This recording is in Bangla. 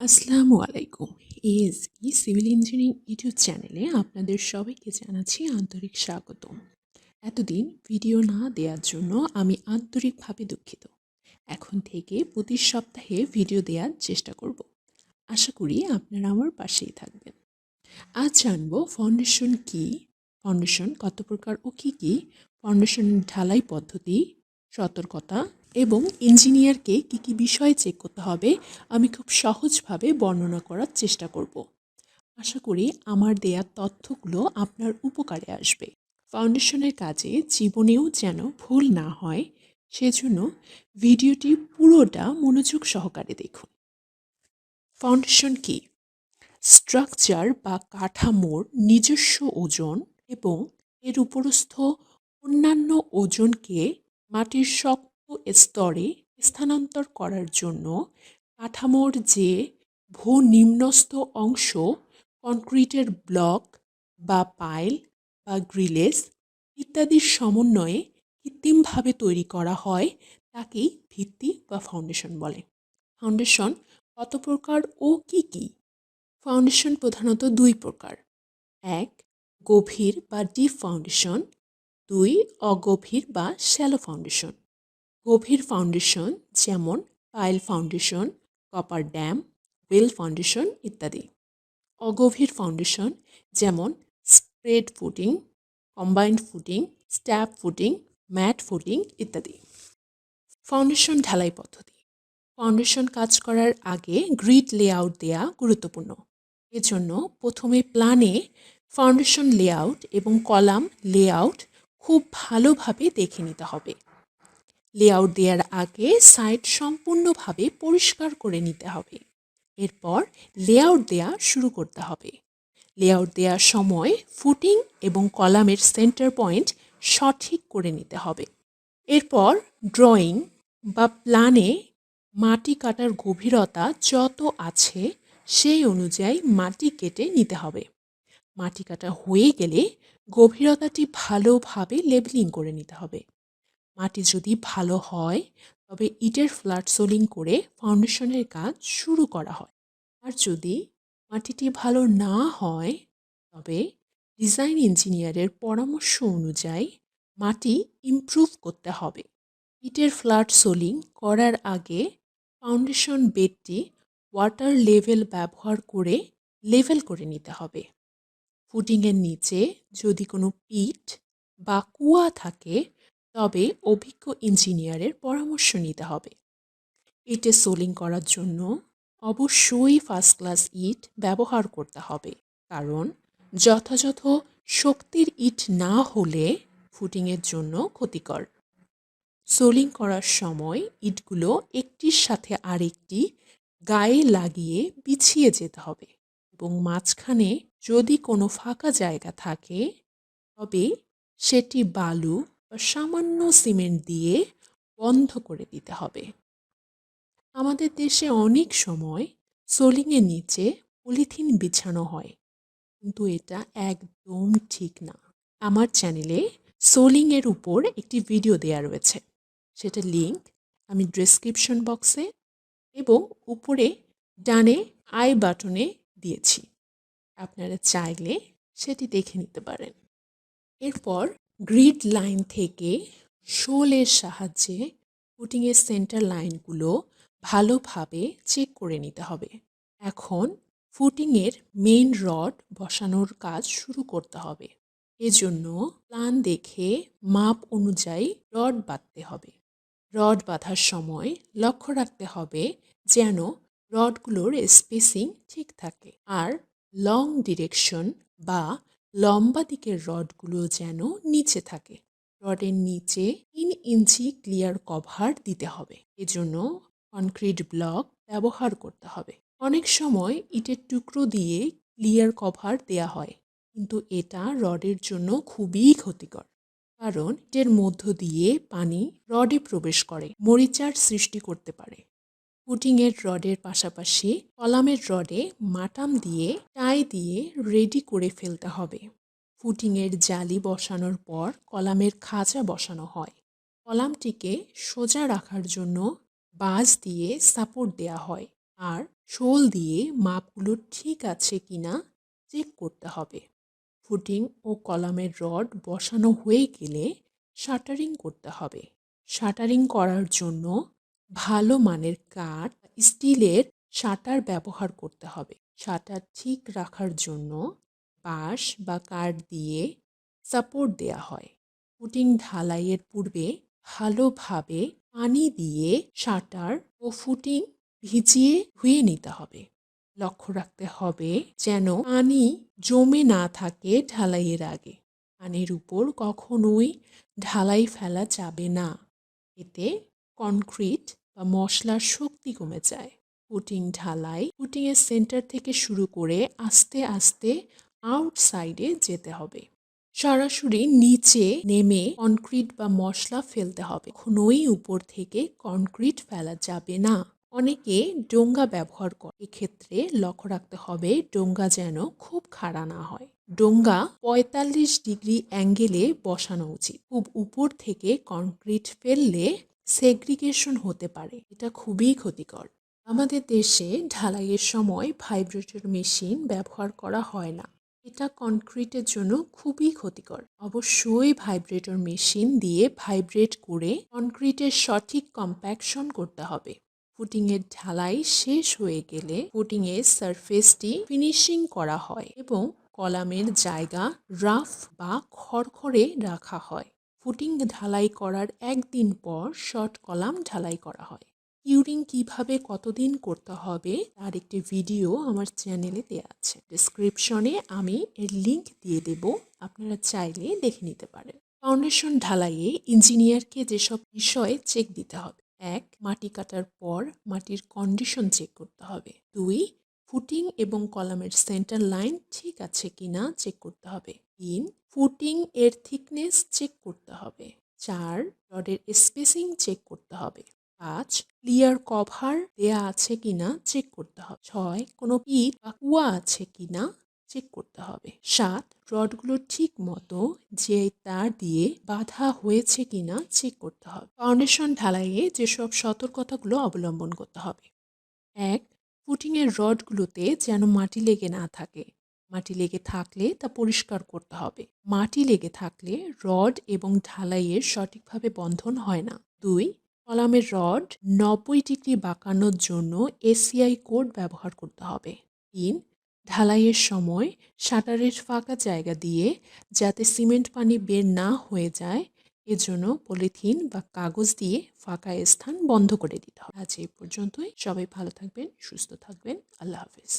আসসালামু আলাইকুম। এএসবি সিভিল ইঞ্জিনিয়ারিং ইউটিউব চ্যানেলে আপনাদের সবাইকে জানাচ্ছি আন্তরিক স্বাগতম। এতদিন ভিডিও না দেওয়ার জন্য আমি আন্তরিকভাবে দুঃখিত। এখন থেকে প্রতি সপ্তাহে ভিডিও দেওয়ার চেষ্টা করব। আশা করি আপনারা আমার পাশেই থাকবেন। আজ জানব ফাউন্ডেশন কি, ফাউন্ডেশন কত প্রকার ও কী কী, ফাউন্ডেশনের ঢালাই পদ্ধতি, সতর্কতা এবং ইঞ্জিনিয়ারকে কী কী বিষয় চেক করতে হবে আমি খুব সহজভাবে বর্ণনা করার চেষ্টা করব। আশা করি আমার দেয়া তথ্যগুলো আপনার উপকারে আসবে। ফাউন্ডেশনের কাজে জীবনেও যেন ভুল না হয় সেজন্য ভিডিওটি পুরোটা মনোযোগ সহকারে দেখুন। ফাউন্ডেশন কি? স্ট্রাকচার বা কাঠামোর নিজস্ব ওজন এবং এর উপরস্থ অন্যান্য ওজনকে মাটির শক্ত স্তরে স্থানান্তর করার জন্য কাঠামোর যে ভূনিম্নস্থ অংশ কংক্রিটের ব্লক বা পাইল বা গ্রিলেস ইত্যাদির সমন্বয়ে কৃত্রিমভাবে তৈরি করা হয় তাকেই ভিত্তি বা ফাউন্ডেশন বলে। ফাউন্ডেশন কত প্রকার ও কী কী? ফাউন্ডেশন প্রধানত দুই প্রকার। এক, গভীর বা ডিপ ফাউন্ডেশন। দুই, অগভীর বা শ্যালো ফাউন্ডেশন। গভীর ফাউন্ডেশন যেমন pile foundation, coffer dam, well foundation ইত্যাদি। অগভীর ফাউন্ডেশন যেমন spread footing, combined footing, strap footing, mat footing ইত্যাদি। ফাউন্ডেশন ঢালাই পদ্ধতি। ফাউন্ডেশন কাজ করার আগে গ্রিড লেআউট দেয়া গুরুত্বপূর্ণ। এজন্য প্রথমে প্ল্যানে ফাউন্ডেশন লেআউট এবং কলাম লেআউট খুব ভালোভাবে দেখে নিতে হবে। লেআউট দেওয়ার আগে সাইট সম্পূর্ণভাবে পরিষ্কার করে নিতে হবে। এরপর লেআউট দেয়া শুরু করতে হবে। লেআউট দেওয়ার সময় ফুটিং এবং কলামের সেন্টার পয়েন্ট সঠিক করে নিতে হবে। এরপর ড্রয়িং বা প্ল্যানে মাটি কাটার গভীরতা যত আছে সেই অনুযায়ী মাটি কেটে নিতে হবে। মাটি কাটা হয়ে গেলে গভীরতাটি ভালোভাবে লেবেলিং করে নিতে হবে। মাটি যদি ভালো হয় তবে ইটের ফ্ল্যাট সোলিং করে ফাউন্ডেশনের কাজ শুরু করা হয়। আর যদি মাটিটি ভালো না হয় তবে ডিজাইন ইঞ্জিনিয়ারের পরামর্শ অনুযায়ী মাটি ইমপ্রুভ করতে হবে। ইটের ফ্ল্যাট সোলিং করার আগে ফাউন্ডেশন বেডটি ওয়াটার লেভেল ব্যবহার করে লেভেল করে নিতে হবে। ফুটিংয়ের নিচে যদি কোনো পিট বা কুয়া থাকে তবে অভিজ্ঞ ইঞ্জিনিয়ারের পরামর্শ নিতে হবে। ইটে সোলিং করার জন্য অবশ্যই ফার্স্ট ক্লাস ইট ব্যবহার করতে হবে, কারণ যথাযথ শক্তির ইট না হলে ফুটিংয়ের জন্য ক্ষতিকর। সোলিং করার সময় ইটগুলো একটির সাথে আরেকটি গায়ে লাগিয়ে বিছিয়ে যেতে হবে এবং মাঝখানে যদি কোনো ফাঁকা জায়গা থাকে তবে সেটি বালু বা সামান্য সিমেন্ট দিয়ে বন্ধ করে দিতে হবে। আমাদের দেশে অনেক সময় সোলিংয়ের নিচে পলিথিন বিছানো হয়, কিন্তু এটা একদম ঠিক না। আমার চ্যানেলে সোলিংয়ের উপর একটি ভিডিও দেয়া রয়েছে, সেটার লিঙ্ক আমি ডেসক্রিপশন বক্সে এবং উপরে ডানে আই বাটনে দিয়েছি। আপনারা চাইলে সেটি দেখে নিতে পারেন। এরপর গ্রিড লাইন থেকে শোলের সাহায্যে ফুটিংয়ের সেন্টার লাইনগুলো ভালোভাবে চেক করে নিতে হবে। এখন ফুটিংয়ের মেইন রড বসানোর কাজ শুরু করতে হবে। এজন্য প্ল্যান দেখে মাপ অনুযায়ী রড বাঁধতে হবে। রড বাঁধার সময় লক্ষ্য রাখতে হবে যেন রডগুলোর স্পেসিং ঠিক থাকে আর লং ডিরেকশন বা লম্বা দিকের রডগুলো যেন নিচে থাকে। রডের নিচে 3 ইঞ্চি ক্লিয়ার কভার দিতে হবে। এজন্য কনক্রিট ব্লক ব্যবহার করতে হবে। অনেক সময় ইটের টুকরো দিয়ে ক্লিয়ার কভার দেয়া হয়, কিন্তু এটা রডের জন্য খুবই ক্ষতিকর, কারণ ইটের মধ্য দিয়ে পানি রডে প্রবেশ করে মরিচার সৃষ্টি করতে পারে। ফুটিংয়ের রডের পাশাপাশি কলামের রডে মাটাম দিয়ে টাই দিয়ে রেডি করে ফেলতে হবে। ফুটিংয়ের জালি বসানোর পর কলামের খাঁচা বসানো হয়। কলামটিকে সোজা রাখার জন্য বাঁশ দিয়ে সাপোর্ট দেয়া হয় আর শোল দিয়ে মাপগুলো ঠিক আছে কিনা চেক করতে হবে। ফুটিং ও কলামের রড বসানো হয়ে গেলে শাটারিং করতে হবে। শাটারিং করার জন্য ভালো মানের কাঠ, স্টিলের শাটার ব্যবহার করতে হবে। শাটার ঠিক রাখার জন্য বাঁশ বা কাঠ দিয়ে সাপোর্ট দেয়া হয়। ফুটিং ঢালাইয়ের পূর্বে ভালোভাবে পানি দিয়ে শাটার ও ফুটিং ভিজিয়ে ধুয়ে নিতে হবে। লক্ষ্য রাখতে হবে যেন পানি জমে না থাকে ঢালাইয়ের আগে। পানির উপর কখনোই ঢালাই ফেলা যাবে না, এতে কনক্রিট বা মশলার শক্তি কমে যায়। ফুটিং ঢালাই ফুটিংয়ের সেন্টার থেকে শুরু করে আস্তে আস্তে আউটসাইডে যেতে হবে। সরাসরি নিচে নেমে কনক্রিট বা মশলা ফেলতে হবে। কখনোই উপর থেকে কনক্রিট ফেলা যাবে না। অনেকে ডোঙ্গা ব্যবহার করে, এক্ষেত্রে লক্ষ্য রাখতে হবে ডোঙ্গা যেন খুব খাড়া না হয়। ডোঙ্গা ৪৫ ডিগ্রি অ্যাঙ্গেলে বসানো উচিত। খুব উপর থেকে কনক্রিট ফেললে সেগ্রিগেশন হতে পারে, এটা খুবই ক্ষতিকর। আমাদের দেশে ঢালাইয়ের সময় ভাইব্রেটর মেশিন ব্যবহার করা হয় না, এটা কনক্রিটের জন্য খুবই ক্ষতিকর। অবশ্যই ভাইব্রেটর মেশিন দিয়ে ভাইব্রেট করে কনক্রিটের সঠিক কম্প্যাকশন করতে হবে। ফুটিংয়ের ঢালাই শেষ হয়ে গেলে ফুটিংয়ের সারফেসটি ফিনিশিং করা হয় এবং কলামের জায়গা রাফ বা খড়খড়ে রাখা হয়। ফুটিং ঢালাই করার একদিন পর শর্ট কলাম ঢালাই করা হয়। কিউরিং কিভাবে কতদিন করতে হবে তার একটি ভিডিও আমার চ্যানেলে দেওয়া আছে, ডেসক্রিপশনে আমি এর লিংক দিয়ে দেব, আপনারা চাইলে দেখে নিতে পারেন। ফাউন্ডেশন ঢালাইয়ে ইঞ্জিনিয়ারকে যেসব বিষয়ে চেক দিতে হবে: ১. মাটি কাটার পর মাটির কন্ডিশন চেক করতে হবে। ২. ফুটিং এবং কলামের সেন্টার লাইন ঠিক আছে কিনা চেক করতে হবে। ৩. ফুটিং এর থিকনেস চেক করতে হবে। ৪. রডের স্পেসিং চেক করতে হবে। ৫. ক্লিয়ার কভার দেয়া আছে কিনা চেক করতে হবে। ৬. কোনো পিট বা কুয়া আছে কিনা চেক করতে হবে। ৭. রডগুলো ঠিক মতো যে তার দিয়ে বাঁধা হয়েছে কিনা চেক করতে হবে। ফাউন্ডেশন ঢালাইয়ে যেসব সতর্কতাগুলো অবলম্বন করতে হবে: ১. ফুটিংয়ের রডগুলোতে যেন মাটি লেগে না থাকে। মাটি লেগে থাকলে তা পরিষ্কার করতে হবে। মাটি লেগে থাকলে রড এবং ঢালাইয়ের সঠিকভাবে বন্ধন হয় না। ২. কলামের রড ৯০ ডিগ্রি বাঁকানোর জন্য এসিআই কোড ব্যবহার করতে হবে। ৩. ঢালাইয়ের সময় শাটারের ফাঁকা জায়গা দিয়ে যাতে সিমেন্ট পানি বের না হয়ে যায়, এজন্য পলিথিন বা কাগজ দিয়ে ফাঁকা স্থান বন্ধ করে দিতে হবে। আজ এই পর্যন্তই। সবাই ভালো থাকবেন, সুস্থ থাকবেন। আল্লাহ হাফেজ।